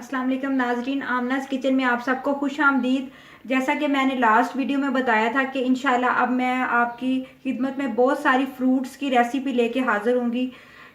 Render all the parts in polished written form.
अस्सलाम वालेकुम नाजरीन, आमनाज़ किचन में आप सबको खुश आमदीद। जैसा कि मैंने लास्ट वीडियो में बताया था कि इंशाल्लाह अब मैं आपकी खिदमत में बहुत सारी फ्रूट्स की रेसिपी लेके हाज़िर होंगी,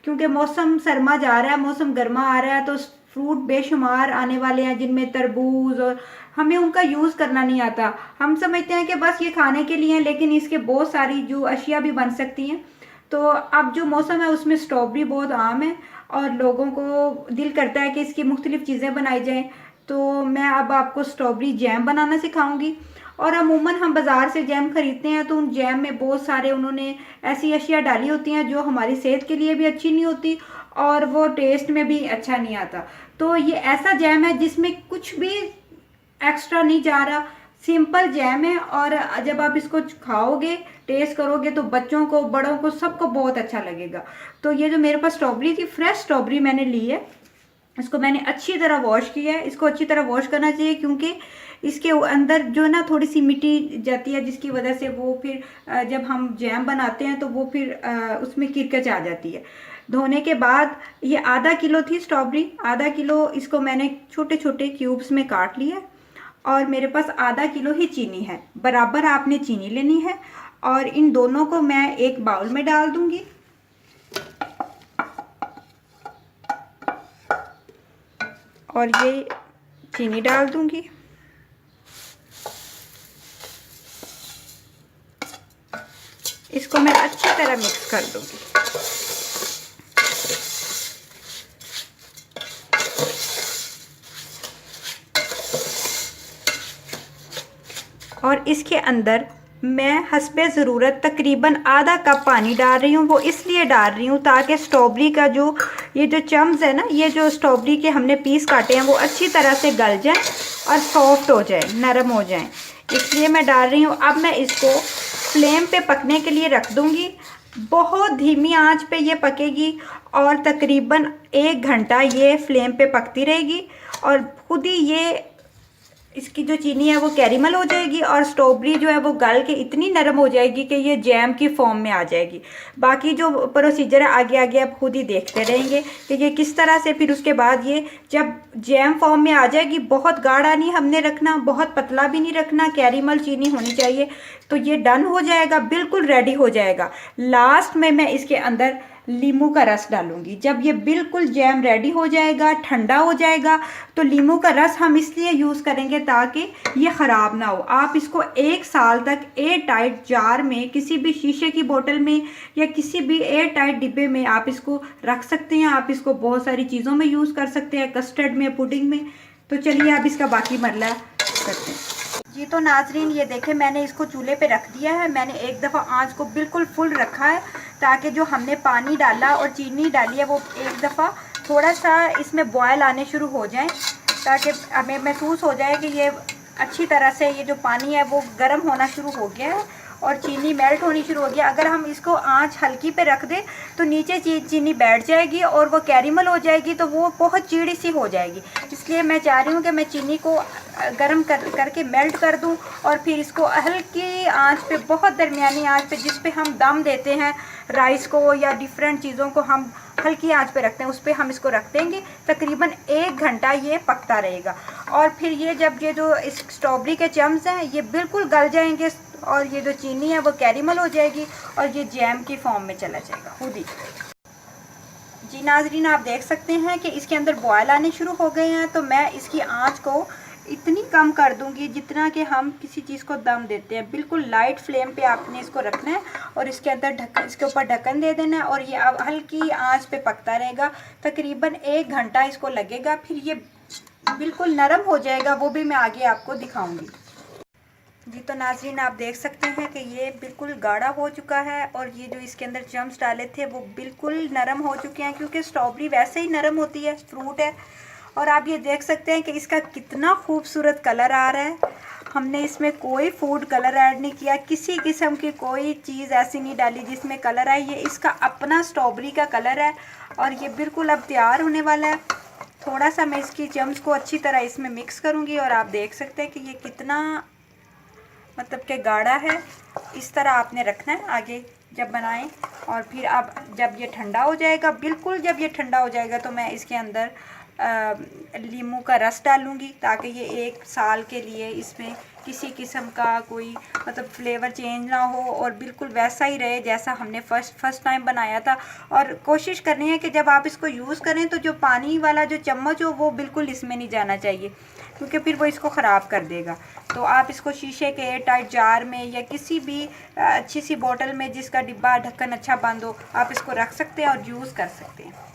क्योंकि मौसम सरमा जा रहा है, मौसम गर्मा आ रहा है, तो फ्रूट बेशुमार आने वाले हैं जिनमें तरबूज, और हमें उनका यूज़ करना नहीं आता। हम समझते हैं कि बस ये खाने के लिए हैं, लेकिन इसके बहुत सारी जो अशिया भी बन सकती हैं। तो अब जो मौसम है उसमें स्ट्रॉबेरी बहुत आम है और लोगों को दिल करता है कि इसकी मुख्तलिफ़ चीज़ें बनाई जाएं। तो मैं अब आपको स्ट्रॉबेरी जैम बनाना सिखाऊंगी। और अमूमन हम बाज़ार से जैम ख़रीदते हैं तो उन जैम में बहुत सारे उन्होंने ऐसी अशिया डाली होती हैं जो हमारी सेहत के लिए भी अच्छी नहीं होती और वो टेस्ट में भी अच्छा नहीं आता। तो ये ऐसा जैम है जिसमें कुछ भी एक्स्ट्रा नहीं जा रहा, सिंपल जैम है। और जब आप इसको खाओगे, टेस्ट करोगे, तो बच्चों को, बड़ों को, सबको बहुत अच्छा लगेगा। तो ये जो मेरे पास स्ट्रॉबेरी थी, फ्रेश स्ट्रॉबेरी मैंने ली है, इसको मैंने अच्छी तरह वॉश किया है। इसको अच्छी तरह वॉश करना चाहिए क्योंकि इसके अंदर जो है ना थोड़ी सी मिट्टी जाती है, जिसकी वजह से वो फिर जब हम जैम बनाते हैं तो वो फिर उसमें किरकच आ जाती है। धोने के बाद ये आधा किलो थी स्ट्रॉबेरी, आधा किलो इसको मैंने छोटे छोटे क्यूब्स में काट लिया। और मेरे पास आधा किलो ही चीनी है, बराबर आपने चीनी लेनी है। और इन दोनों को मैं एक बाउल में डाल दूंगी। और ये चीनी डाल दूंगी। इसको मैं अच्छी तरह मिक्स कर दूंगी। और इसके अंदर मैं हस्बे ज़रूरत तकरीबन आधा कप पानी डाल रही हूँ। वो इसलिए डाल रही हूँ ताकि स्ट्रॉबेरी का जो ये जो चम्स है ना, ये जो स्ट्रॉबेरी के हमने पीस काटे हैं वो अच्छी तरह से गल जाए और सॉफ्ट हो जाए, नरम हो जाए, इसलिए मैं डाल रही हूँ। अब मैं इसको फ्लेम पे पकने के लिए रख दूँगी। बहुत धीमी आंच पे ये पकेगी और तकरीबन 1 घंटा ये फ्लेम पे पकती रहेगी और खुद ही ये इसकी जो चीनी है वो कैरेमल हो जाएगी और स्ट्रॉबेरी जो है वो गल के इतनी नरम हो जाएगी कि ये जैम की फॉर्म में आ जाएगी। बाकी जो प्रोसीजर है आगे आगे आप खुद ही देखते रहेंगे कि ये किस तरह से फिर उसके बाद ये जब जैम फॉर्म में आ जाएगी, बहुत गाढ़ा नहीं हमने रखना, बहुत पतला भी नहीं रखना, कैरेमल चीनी होनी चाहिए। तो ये डन हो जाएगा, बिल्कुल रेडी हो जाएगा। लास्ट में मैं इसके अंदर लीमू का रस डालूंगी। जब ये बिल्कुल जैम रेडी हो जाएगा, ठंडा हो जाएगा, तो लीमू का रस हम इसलिए यूज़ करेंगे ताकि ये ख़राब ना हो। आप इसको 1 साल तक एयर टाइट जार में, किसी भी शीशे की बोतल में या किसी भी एयर टाइट डिब्बे में आप इसको रख सकते हैं। आप इसको बहुत सारी चीज़ों में यूज़ कर सकते हैं, कस्टर्ड में, पुडिंग में। तो चलिए अब इसका बाकी मरला करते हैं जी। तो नाजरीन ये देखें, मैंने इसको चूल्हे पे रख दिया है। मैंने एक दफ़ा आंच को बिल्कुल फुल रखा है ताकि जो हमने पानी डाला और चीनी डाली है वो एक दफ़ा थोड़ा सा इसमें बॉयल आने शुरू हो जाए, ताकि हमें महसूस हो जाए कि ये अच्छी तरह से ये जो पानी है वो गर्म होना शुरू हो गया है और चीनी मेल्ट होनी शुरू हो गया। अगर हम इसको आंच हल्की पे रख दें तो नीचे चीनी बैठ जाएगी और वो कैरेमल हो जाएगी, तो वो बहुत चीड़ी सी हो जाएगी। इसलिए मैं चाह रही हूँ कि मैं चीनी को गर्म करके मेल्ट कर दूं और फिर इसको हल्की आंच पे, बहुत दरमियानी आंच पे, जिस पे हम दम देते हैं राइस को या डिफरेंट चीज़ों को हम हल्की आंच पे रखते हैं, उस पर हम इसको रख देंगे। तकरीबन 1 घंटा ये पकता रहेगा और फिर ये जब ये जो इस स्ट्रॉबेरी के चम्स हैं ये बिल्कुल गल जाएंगे और ये जो चीनी है वो कैरेमल हो जाएगी और ये जैम की फॉर्म में चला जाएगा खुद ही। जी नाजरीन, आप देख सकते हैं कि इसके अंदर बॉयल आने शुरू हो गए हैं। तो मैं इसकी आंच को इतनी कम कर दूंगी जितना कि हम किसी चीज़ को दम देते हैं। बिल्कुल लाइट फ्लेम पे आपने इसको रखना है और इसके अंदर ढक्कन, इसके ऊपर ढक्कन दे देना है और ये अब हल्की आंच पे पकता रहेगा। तकरीबन 1 घंटा इसको लगेगा, फिर ये बिल्कुल नरम हो जाएगा। वो भी मैं आगे आपको दिखाऊंगी जी। तो नाज़रीन आप देख सकते हैं कि ये बिल्कुल गाढ़ा हो चुका है और ये जो इसके अंदर चम्स डाले थे वो बिल्कुल नरम हो चुके हैं, क्योंकि स्ट्रॉबेरी वैसे ही नरम होती है, फ्रूट है। और आप ये देख सकते हैं कि इसका कितना खूबसूरत कलर आ रहा है। हमने इसमें कोई फूड कलर ऐड नहीं किया, किसी किस्म की कोई चीज़ ऐसी नहीं डाली जिसमें कलर आए। ये इसका अपना स्ट्रॉबेरी का कलर है और ये बिल्कुल अब तैयार होने वाला है। थोड़ा सा मैं इसकी चम्स को अच्छी तरह इसमें मिक्स करूँगी और आप देख सकते हैं कि ये कितना मतलब कि गाढ़ा है। इस तरह आपने रखना है आगे जब बनाएं। और फिर अब जब ये ठंडा हो जाएगा, बिल्कुल जब ये ठंडा हो जाएगा, तो मैं इसके अंदर नींबू का रस डालूँगी ताकि ये 1 साल के लिए इसमें किसी किस्म का कोई मतलब फ्लेवर चेंज ना हो और बिल्कुल वैसा ही रहे जैसा हमने फर्स्ट टाइम बनाया था। और कोशिश करनी है कि जब आप इसको यूज़ करें तो जो पानी वाला जो चम्मच हो वो बिल्कुल इसमें नहीं जाना चाहिए, क्योंकि फिर वो इसको ख़राब कर देगा। तो आप इसको शीशे के एयर टाइट जार में या किसी भी अच्छी सी बोतल में जिसका डिब्बा ढक्कन अच्छा बंद हो, आप इसको रख सकते हैं और यूज़ कर सकते हैं।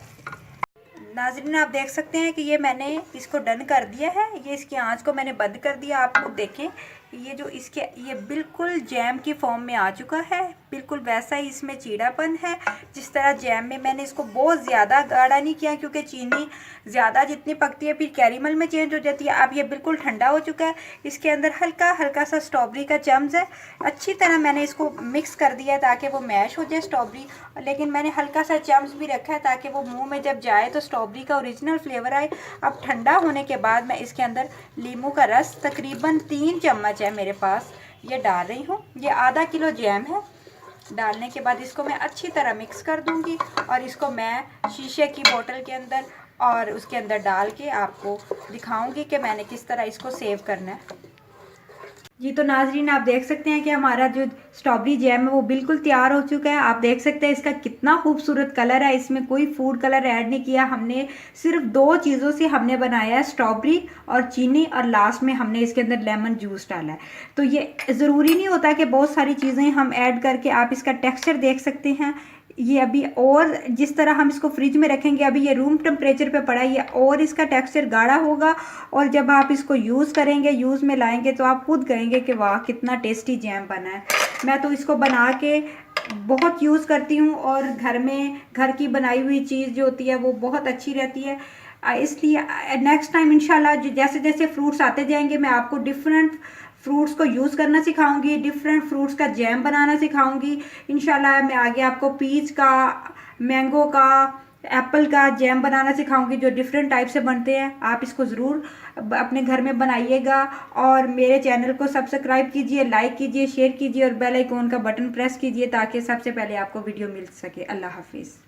नाज़रीन, आप देख सकते हैं कि ये मैंने इसको डन कर दिया है। ये इसकी आंच को मैंने बंद कर दिया। आप लोग देखें ये जो इसके ये बिल्कुल जैम की फॉर्म में आ चुका है। बिल्कुल वैसा ही इसमें चीड़ापन है जिस तरह जैम में। मैंने इसको बहुत ज़्यादा गाढ़ा नहीं किया क्योंकि चीनी ज़्यादा जितनी पकती है फिर कैरेमल में चेंज हो जाती है। अब ये बिल्कुल ठंडा हो चुका है। इसके अंदर हल्का हल्का सा स्ट्रॉबेरी का चम्स है। अच्छी तरह मैंने इसको मिक्स कर दिया है ताकि वो मैश हो जाए स्ट्रॉबेरी, लेकिन मैंने हल्का सा चम्स भी रखा है ताकि वो मुँह में जब जाए तो स्ट्रॉबेरी का ओरिजिनल फ्लेवर आए। अब ठंडा होने के बाद मैं इसके अंदर नींबू का रस तकरीबन 3 चम्मच है मेरे पास, ये डाल रही हूँ। ये आधा किलो जैम है। डालने के बाद इसको मैं अच्छी तरह मिक्स कर दूंगी और इसको मैं शीशे की बोतल के अंदर और उसके अंदर डाल के आपको दिखाऊंगी कि मैंने किस तरह इसको सेव करना है। जी तो नाजरीन, आप देख सकते हैं कि हमारा जो स्ट्रॉबेरी जैम है वो बिल्कुल तैयार हो चुका है। आप देख सकते हैं इसका कितना खूबसूरत कलर है। इसमें कोई फूड कलर ऐड नहीं किया हमने, सिर्फ 2 चीज़ों से हमने बनाया है, स्ट्रॉबेरी और चीनी, और लास्ट में हमने इसके अंदर लेमन जूस डाला है। तो ये ज़रूरी नहीं होता कि बहुत सारी चीज़ें हम ऐड करके। आप इसका टेक्स्चर देख सकते हैं, ये अभी और जिस तरह हम इसको फ्रिज में रखेंगे, अभी ये रूम टेम्परेचर पे पड़ा है, ये और इसका टेक्सचर गाढ़ा होगा। और जब आप इसको यूज़ करेंगे, यूज़ में लाएंगे, तो आप खुद कहेंगे कि वाह कितना टेस्टी जैम बना है। मैं तो इसको बना के बहुत यूज़ करती हूँ और घर में घर की बनाई हुई चीज़ जो होती है वो बहुत अच्छी रहती है। इसलिए नेक्स्ट टाइम इंशाल्लाह जैसे जैसे फ्रूट्स आते जाएंगे मैं आपको डिफरेंट फ्रूट्स को यूज़ करना सिखाऊंगी, डिफरेंट फ्रूट्स का जैम बनाना सिखाऊंगी। इंशाल्लाह मैं आगे आपको पीच का, मैंगो का, एप्पल का जैम बनाना सिखाऊंगी जो डिफरेंट टाइप से बनते हैं। आप इसको ज़रूर अपने घर में बनाइएगा और मेरे चैनल को सब्सक्राइब कीजिए, लाइक कीजिए, शेयर कीजिए और बेल आइकॉन का बटन प्रेस कीजिए ताकि सबसे पहले आपको वीडियो मिल सके। अल्लाह हाफिज़।